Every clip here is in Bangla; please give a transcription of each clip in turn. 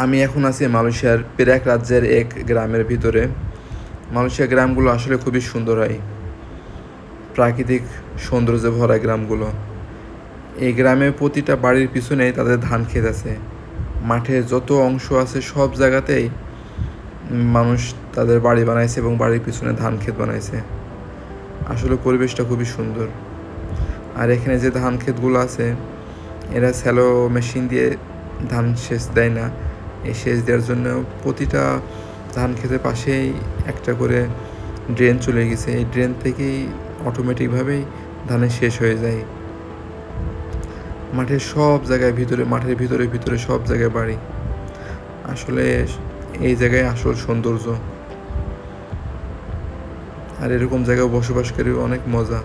আমি এখন আছি মালয়েশিয়ার পেরাক রাজ্যের এক গ্রামের ভিতরে। মালয়েশিয়ার গ্রামগুলো আসলে খুবই সুন্দর হয়, প্রাকৃতিক সৌন্দর্যে ভরা গ্রামগুলো। এই গ্রামে প্রতিটা বাড়ির পিছনেই তাদের ধান ক্ষেত আছে। মাঠের যত অংশ আছে সব জায়গাতেই মানুষ তাদের বাড়ি বানাইছে এবং বাড়ির পিছনে ধান ক্ষেত বানাইছে। আসলে পরিবেশটা খুবই সুন্দর। আর এখানে যে ধান ক্ষেতগুলো আছে, এরা স্যালো মেশিন দিয়ে ধান সেচ দেয় না। এই সেচ দেওয়ার জন্য প্রতিটা ধান ক্ষেতের পাশেই একটা করে ড্রেন চলে গেছে। এই ড্রেন থেকেই অটোমেটিকভাবেই ধানের শেষ হয়ে যায়। মাঠের সব জায়গায় ভিতরে, মাঠের ভিতরে ভিতরে সব জায়গায় বাড়ি। আসলে এই জায়গায় আসল সৌন্দর্য। আর এরকম জায়গায় বসবাস করে অনেক মজা।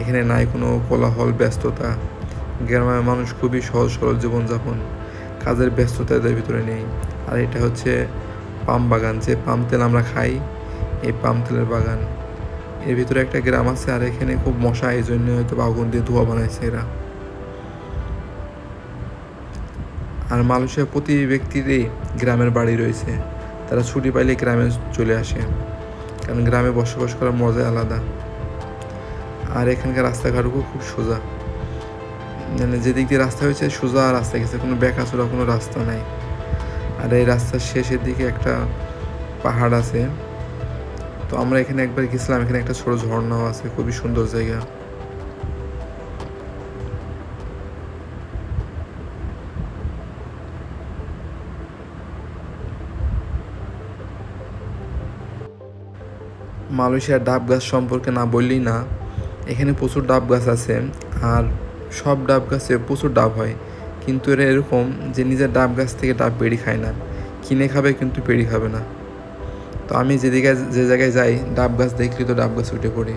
এখানে নাই কোনো কোলাহল, ব্যস্ততা। গ্রামের মানুষ খুবই সহজ সরল জীবনযাপন, কাজের ব্যস্ততা এদের ভিতরে নেই। আর এটা হচ্ছে পাম বাগান, যে পাম তেল আমরা খাই, এই পাম তেলের বাগান। এর ভিতরে একটা গ্রাম আছে, আর এখানে খুব মশা, এই জন্য হয়তো আগুন দিয়ে ধোঁয়া বানাইছে এরা। আর মালয়েশিয়ার প্রতি ব্যক্তিরই গ্রামের বাড়ি রয়েছে। তারা ছুটি পাইলে গ্রামে চলে আসে, কারণ গ্রামে বসবাস করার মজাই আলাদা। আর এখানকার রাস্তাঘাটও খুব সোজা, মানে যেদিক দিয়ে রাস্তা হয়েছে সোজা রাস্তা গেছে, কোনো বেঁকাচোরা কোনো রাস্তা নাই। আর এই রাস্তার শেষের দিকে একটা পাহাড় আছে। তো আমরা এখানে একবার গেছিলাম, এখানে একটা ছোট ঝর্ণাও আছে, খুবই সুন্দর জায়গা। মালয়েশিয়ার ডাব গাছ সম্পর্কে না বললেই না। এখানে প্রচুর ডাব গাছ আছে, আর সব ডাব গাছে প্রচুর ডাব হয়। কিন্তু এরা এরকম যে নিজের ডাব গাছ থেকে ডাব পেড়ে খায় না, কিনে খাবে কিন্তু পেড়ে খাবে না। তো আমি যে জায়গায় যাই, ডাব গাছ দেখলে তো ডাব গাছ উঠে পড়ি।